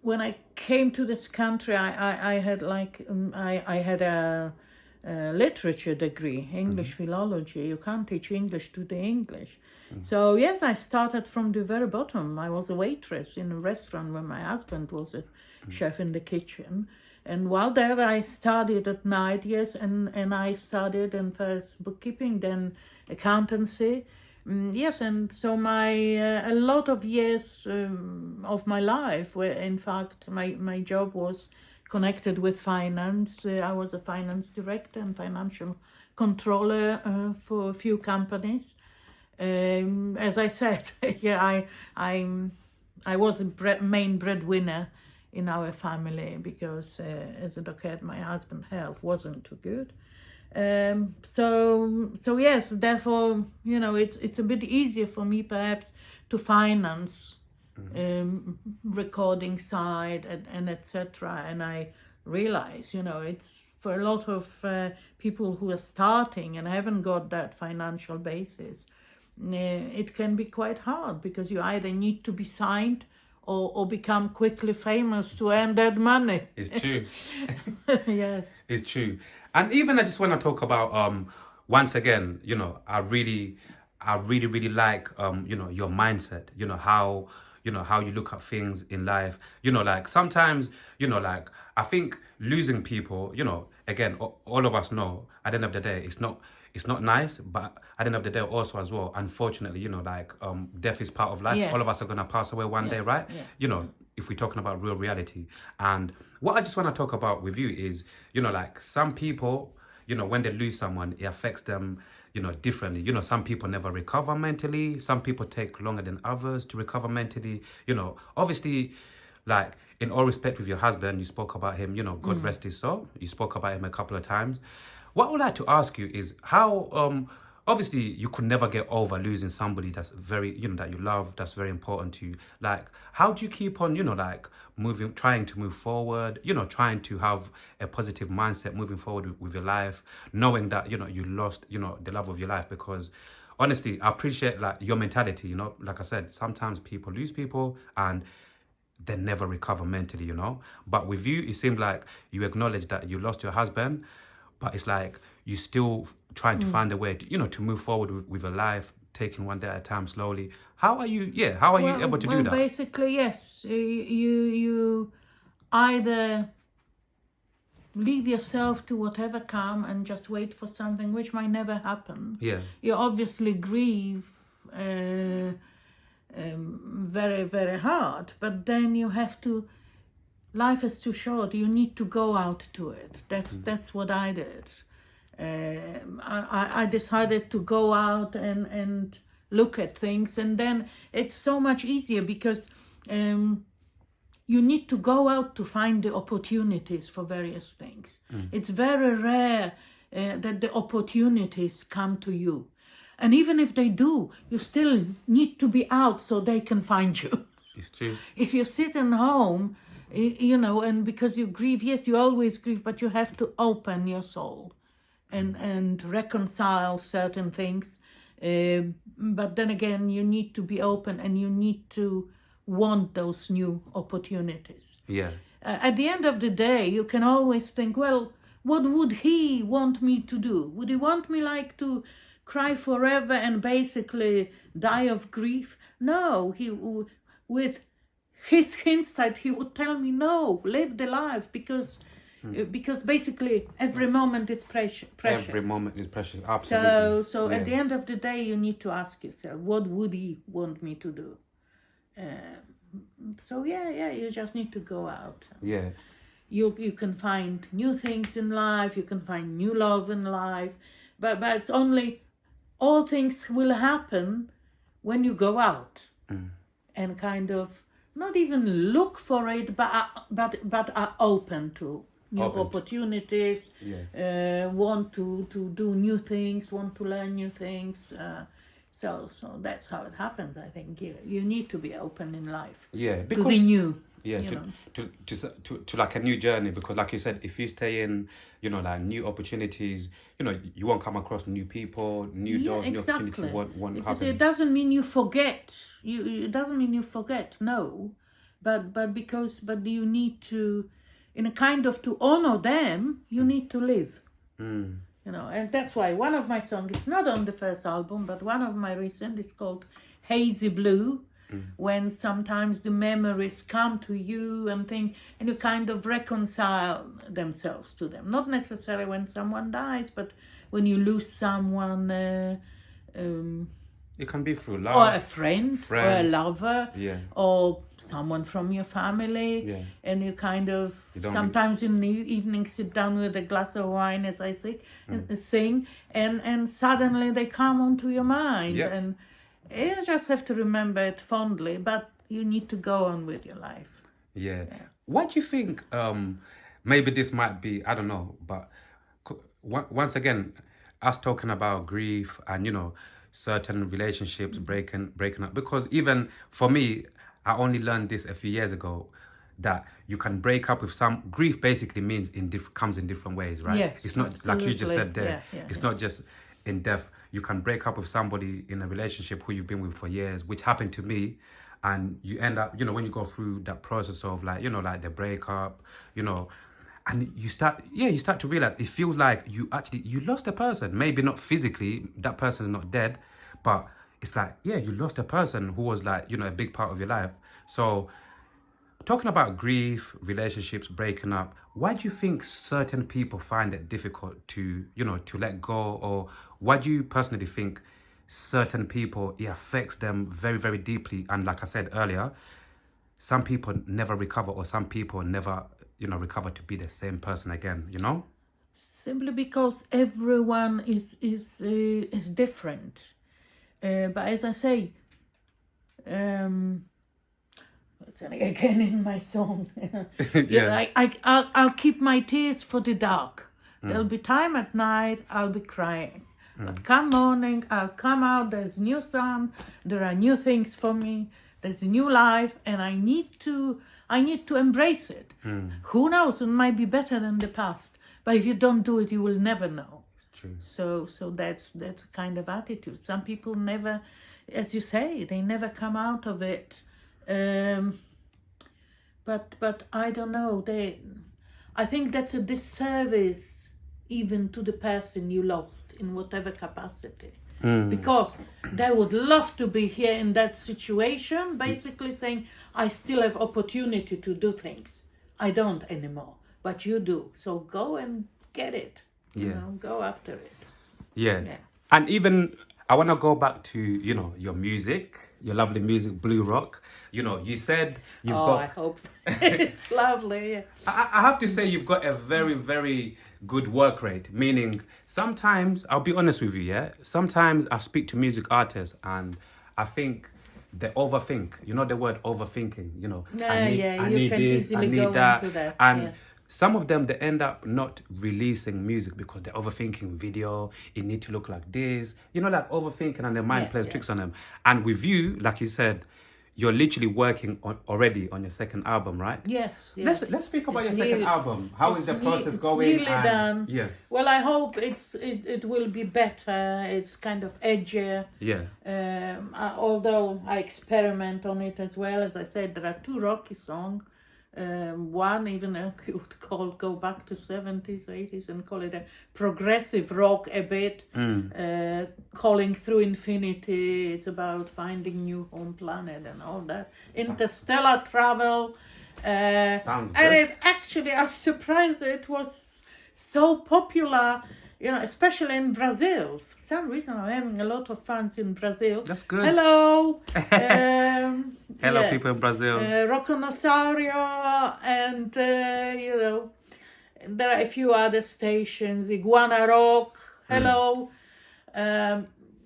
when I came to this country, I had like I had a literature degree, English philology. You can't teach English to the English. So yes, I started from the very bottom. I was a waitress in a restaurant where my husband was a chef in the kitchen. And while there, I studied at night, yes, and I studied in first bookkeeping, then accountancy. Yes, and so my a lot of years of my life, where in fact my job was connected with finance. I was a finance director and financial controller for a few companies. As I said, yeah, I was a main breadwinner in our family because, as it occurred, my husband's health wasn't too good. So yes, therefore, it's a bit easier for me perhaps to finance recording side and etc. And I realize, it's for a lot of people who are starting and haven't got that financial basis, it can be quite hard because you either need to be signed or become quickly famous to earn that money. It's true. Yes. It's true. And even I just want to talk about once again, I really like your mindset, how how you look at things in life. Like sometimes, like I think losing people, again, all of us know at the end of the day it's not nice, but at the end of the day also as well, unfortunately, like death is part of life. Yes. All of us are gonna pass away one day, right? Yeah. If we're talking about real reality. And what I just want to talk about with you is, like some people, when they lose someone, it affects them, differently. Some people never recover mentally. Some people take longer than others to recover mentally. Obviously, like in all respect with your husband, you spoke about him, God rest his soul. You spoke about him a couple of times. What I would like to ask you is how, obviously you could never get over losing somebody that's very, that you love, that's very important to you. Like, how do you keep on, like trying to move forward, trying to have a positive mindset moving forward with your life, knowing that, you lost, the love of your life? Because honestly, I appreciate like your mentality, like I said, sometimes people lose people and they never recover mentally, But with you, it seemed like you acknowledged that you lost your husband, but it's like you still trying to find a way to, to move forward with your life, taking one day at a time slowly. How are you able to do that? Basically, yes. You either leave yourself to whatever come and just wait for something which might never happen. Yeah. You obviously grieve very, very hard, but then you have to. Life is too short. You need to go out to it. That's what I did. I decided to go out and look at things, and then it's so much easier because you need to go out to find the opportunities for various things. It's very rare that the opportunities come to you. And even if they do, you still need to be out so they can find you. It's true. If you sit at home, and because you grieve, yes, you always grieve, but you have to open your soul and reconcile certain things. But then again, you need to be open and you need to want those new opportunities. Yeah. At the end of the day, you can always think, well, what would he want me to do? Would he want me like to cry forever and basically die of grief? No, with his hindsight, he would tell me, no, live the life because basically every moment is precious. Every moment is precious, absolutely. So at the end of the day, you need to ask yourself, what would he want me to do? You just need to go out. Yeah. You can find new things in life, you can find new love in life, but it's only, all things will happen when you go out and kind of not even look for it, but are open to new opportunities, want to do new things, want to learn new things. So that's how it happens, I think. You need to be open in life. Yeah, because, to the new. Yeah, to like a new journey, because like you said, if you stay in, like new opportunities, you won't come across new people, new doors, new opportunities won't happen. It doesn't mean you forget. It doesn't mean you forget, no. but you need to, in a kind of to honor them, you need to live. You know, and that's why one of my songs is not on the first album, but one of my recent is called Hazy Blue. When sometimes the memories come to you and you kind of reconcile themselves to them. Not necessarily when someone dies, but when you lose someone, It can be through or love. a friend, or a lover, Yeah. or someone from your family, Yeah. and you kind of don't sometimes in the evening sit down with a glass of wine as I sing, and suddenly they come onto your mind, Yep. and you just have to remember it fondly, but you need to go on with your life. Yeah. What do you think? Maybe this might be, I don't know, but once again, us talking about grief and certain relationships breaking up. Because even for me, I only learned this a few years ago, that you can break up with some grief. Basically means comes in different ways, right? Yes, it's not like you just absolutely. said there. Yeah, It's not just in death. You can break up with somebody in a relationship who you've been with for years, which happened to me. And you end up, when you go through that process of like the breakup, and you start to realize it feels like you lost a person. Maybe not physically, that person is not dead, but it's like, you lost a person who was like, a big part of your life. So talking about grief, relationships breaking up, why do you think certain people find it difficult to let go? Or why do you personally think certain people, it affects them very, very deeply? And like I said earlier, some people never recover, or some people never, recover to be the same person again, Simply because everyone is different. But as I say, again in my song, I'll keep my tears for the dark. There'll be time at night I'll be crying, but come morning I'll come out. There's new sun. There are new things for me. There's a new life, and I need to embrace it. Who knows? It might be better than the past. But if you don't do it, you will never know. It's true. So that's a kind of attitude. Some people never, as you say, they never come out of it. But I don't know. I think that's a disservice even to the person you lost in whatever capacity. Because they would love to be here in that situation, basically saying, I still have opportunity to do things. I don't anymore, but you do. So go and get it. Go after it. Yeah. And even I want to go back to, your music, your lovely music, Blue Rock. You said you've got... I hope it's lovely. Yeah. I have to say you've got a very, very good work rate, meaning sometimes, I'll be honest with you, sometimes I speak to music artists and I think they overthink. You know the word overthinking, I need this, I need that. And some of them, they end up not releasing music because they're overthinking video. It need to look like this, like overthinking, and their mind plays tricks on them. And with you, like you said, you're literally working already on your second album, right? Yes. Let's speak about your second album. How is the process going? It's nearly done. Yes. Well, I hope it will be better. It's kind of edgier. Yeah. Although I experiment on it as well. As I said, there are 2 rocky songs. One even you would go back to 70s, 80s and call it a progressive rock a bit. Calling Through Infinity. It's about finding new home planet and all that. Interstellar travel. Sounds good. And it actually, I was surprised that it was so popular, especially in Brazil. For some reason, I'm having a lot of fans in Brazil. That's good. Hello. Hello, people in Brazil. Rockonosaurio, and, there are a few other stations. Iguana Rock. Hello.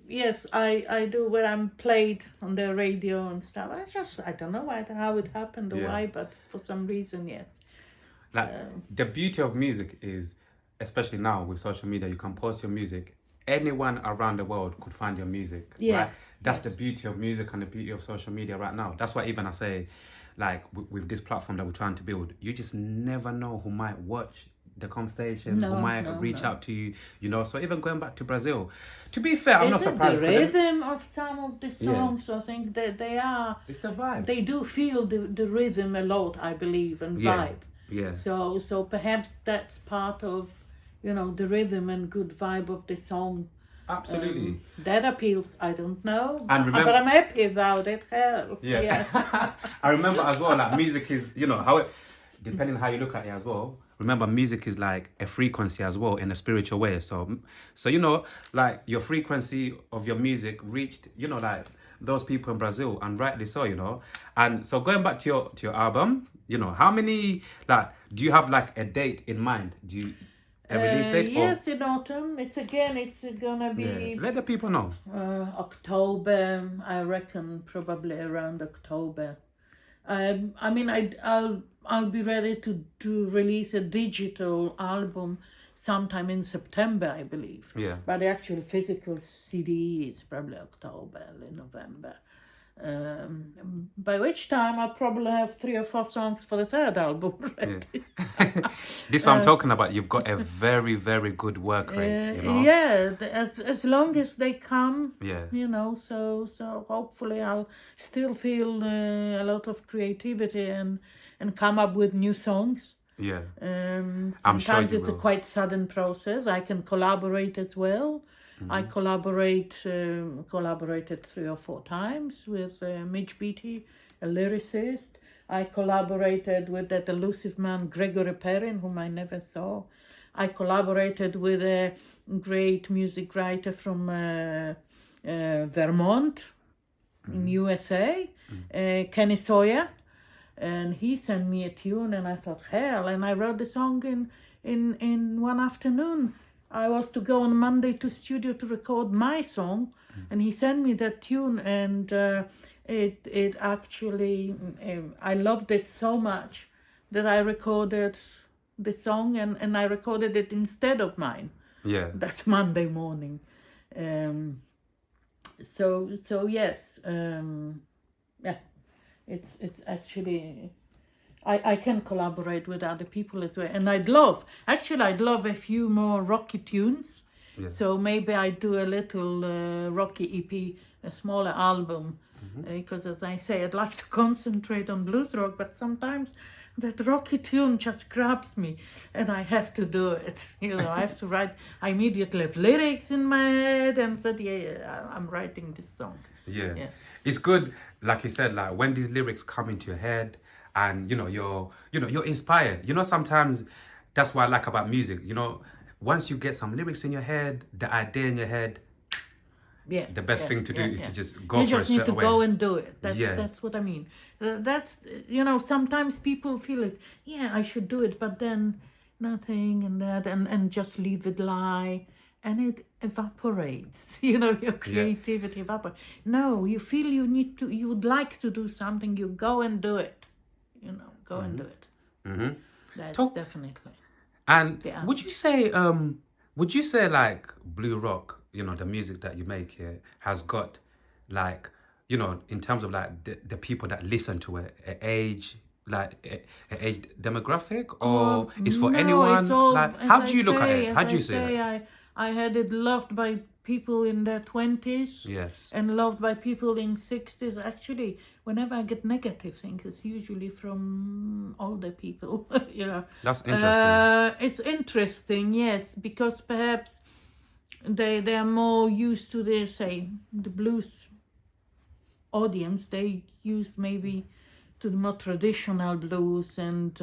Yes, I do when I'm played on the radio and stuff. I don't know how it happened or why, but for some reason, yes. Like, the beauty of music is, especially now with social media, you can post your music. Anyone around the world could find your music. Yes. Right? That's the beauty of music and the beauty of social media right now. That's why even I say, like, with this platform that we're trying to build, you just never know who might watch the conversation, who No, might no, reach no. out to you, you know. So even going back to Brazil, to be fair, I'm not Is it surprised. the rhythm of some of the Yeah. songs? I think that they are. It's the vibe. They do feel the rhythm a lot, I believe, and Yeah. vibe. Yeah. So perhaps that's part of, the rhythm and good vibe of the song. Absolutely. That appeals. I don't know, And remember- but I'm happy about it. Hell, Yeah. I remember as well, like music is, depending on how you look at it as well. Remember, music is like a frequency as well in a spiritual way. So like your frequency of your music reached, like those people in Brazil, and rightly so. And so going back to your album, how many, like, do you have like a date in mind? Do you a release date? Yes, in autumn. It's gonna be Yeah. Let the people know. October. I reckon probably around October. I mean, I'll be ready to release a digital album sometime in September, I believe. Yeah. But the actual physical CD is probably October, early November. By which time I'll probably have 3 or 4 songs for the third album ready. This is what I'm talking about. You've got a very, very good work rate, Yeah, as long as they come, Yeah. So hopefully I'll still feel a lot of creativity and come up with new songs. Yeah. Sometimes sure you it's a will. quite sudden process. I can collaborate as well. I collaborated 3 or 4 times with Mitch Beattie, a lyricist. I collaborated with that elusive man Gregory Perrin, whom I never saw. I collaborated with a great music writer from Vermont in USA, Kenny Sawyer. And he sent me a tune, and I thought, hell, and I wrote the song in one afternoon. I was to go on Monday to studio to record my song, and he sent me that tune, and it actually, I loved it so much that I recorded the song, and I recorded it instead of mine Yeah. that Monday morning. So yes, yeah, it's actually. I can collaborate with other people as well. And I'd love a few more rocky tunes. Yeah. So maybe I do a little rocky EP, a smaller album. Because as I say, I'd like to concentrate on blues rock, but sometimes that rocky tune just grabs me and I have to do it. I have to write. I immediately have lyrics in my head and said, yeah, I'm writing this song. Yeah. Yeah. It's good, like you said, like when these lyrics come into your head and you're inspired. Sometimes that's what I like about music. Once you get some lyrics in your head, the idea in your head, Yeah, the best thing to do is to just go you for it just need straight to away. go and do it. Yes. That's what I mean. That's sometimes people feel it. Yeah, I should do it, but then nothing and that and just leave it lie, and it evaporates. Your creativity evaporates. No, you feel you would like to do something. You go and do it. Go and do it. Mm-hmm. That's definitely. And Yeah. would you say like blue rock, the music that you make here has got like, in terms of like the people that listen to it, a age demographic, or it's for No, anyone? it's all, Like, as how I do you look at say- it? How as do you I say it? I had it loved by people in their 20s. Yes. And loved by people in 60s. Actually, whenever I get negative things, it's usually from older people. Yeah. That's interesting. It's interesting, yes, because perhaps they are more used to the blues audience. They use maybe to the more traditional blues and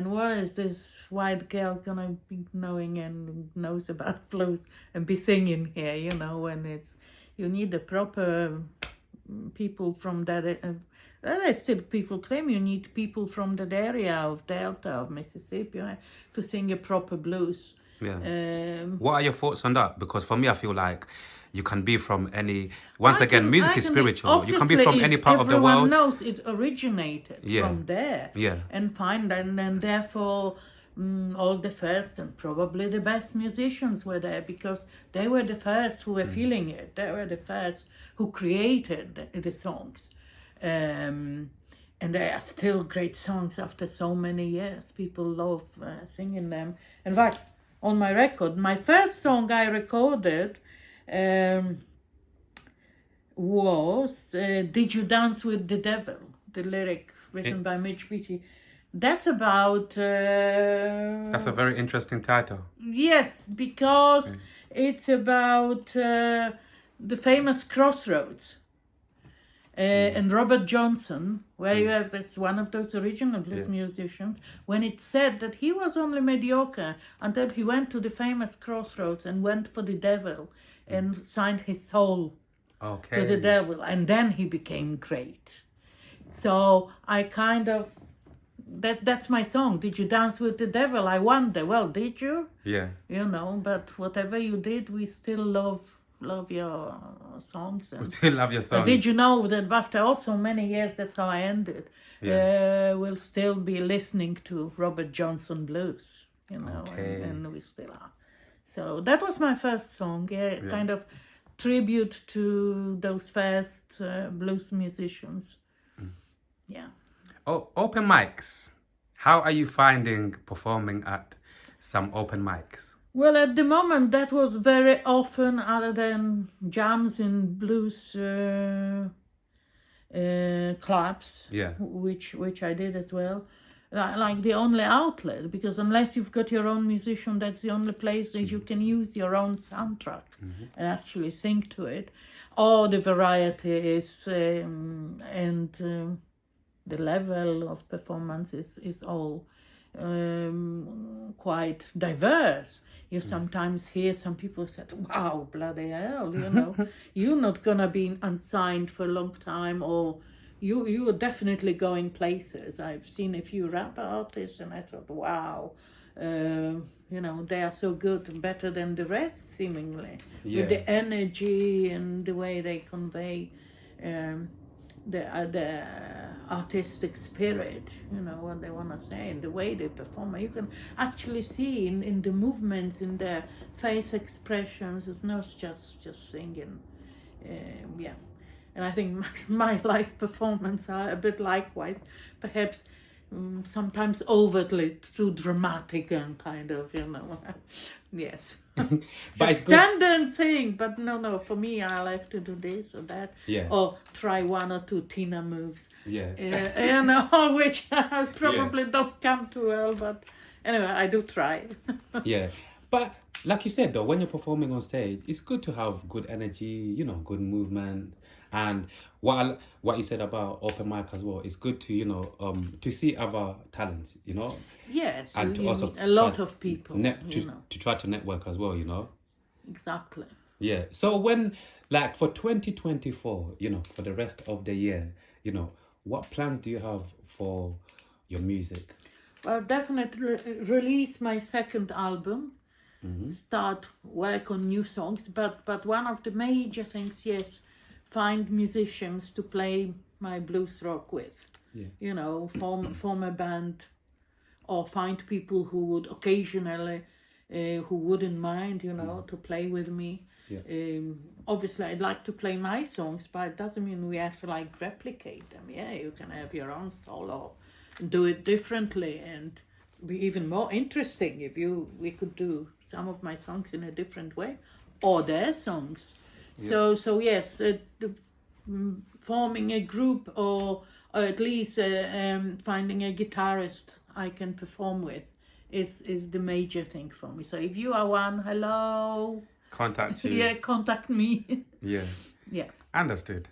what is this white girl gonna be knowing and knows about blues and be singing here, when you need the proper people from that. Still people claim you need people from that area of Delta, of Mississippi, to sing a proper blues. Yeah. What are your thoughts on that? Because for me, I feel like you can be from any. Once again, music is spiritual. You can be from any part of the world. Everyone knows it originated from there. Yeah. And therefore, all the first and probably the best musicians were there because they were the first who were feeling it. They were the first who created the songs. And they are still great songs after so many years. People love singing them. In fact, on my record, my first song I recorded was Did You Dance with the Devil? The lyric written by Mitch Beattie. That's about... That's a very interesting title. Yes, because it's about the famous crossroads. And Robert Johnson, where you have this one of those original blues musicians, when it said that he was only mediocre until he went to the famous crossroads and went for the devil and signed his soul to the devil, and then he became great. So I kind of that's my song. Did you dance with the devil? I wonder. Well, did you? Yeah. You know, but whatever you did, we still love your songs. We still love your songs. Did you know that after also many years, that's how I ended. We'll still be listening to Robert Johnson blues, you know, and we still are. So that was my first song, kind of tribute to those first blues musicians. Yeah. Oh, open mics. How are you finding performing at some open mics? Well, at the moment, that was very often, other than jams in blues clubs, which I did as well, like the only outlet, because unless you've got your own musician, that's the only place that you can use your own soundtrack and actually sing to it. Or the variety is, and the level of performance is all quite diverse. You sometimes hear some people say, wow, bloody hell, you know, you're not going to be unsigned for a long time, or you are definitely going places. I've seen a few rap artists and I thought, wow, you know, they are so good and better than the rest, seemingly, with the energy and the way they convey the artistic spirit, you know, what they want to say, and the way they perform. You can actually see in the movements, in their face expressions. It's not just singing. And I think my live performance are a bit likewise, perhaps sometimes overtly too dramatic and kind of, you know, yes. But stand there and sing, but no, for me, I'll have to do this or that, or try one or two Tina moves, you know, which probably don't come too well, but anyway, I do try. But like you said, though, when you're performing on stage, it's good to have good energy, you know, good movement. And what you said about open mic as well, it's good to, you know, to see other talents, you know. Yes, and to also a lot of people, to try to network as well, you know. Exactly. Yeah. So when, like, for 2024, you know, for the rest of the year, you know, what plans do you have for your music? Well, definitely release my second album, start work on new songs, but one of the major things, find musicians to play my blues rock with. You know, form a band, or find people who would occasionally, who wouldn't mind, you know, to play with me. Obviously, I'd like to play my songs, but it doesn't mean we have to like replicate them. You can have your own solo, and do it differently, and be even more interesting if we could do some of my songs in a different way, or their songs. So yes, forming a group, or at least finding a guitarist I can perform with is the major thing for me. So if you are one, hello. Contact you. Contact me. Yeah. Understood.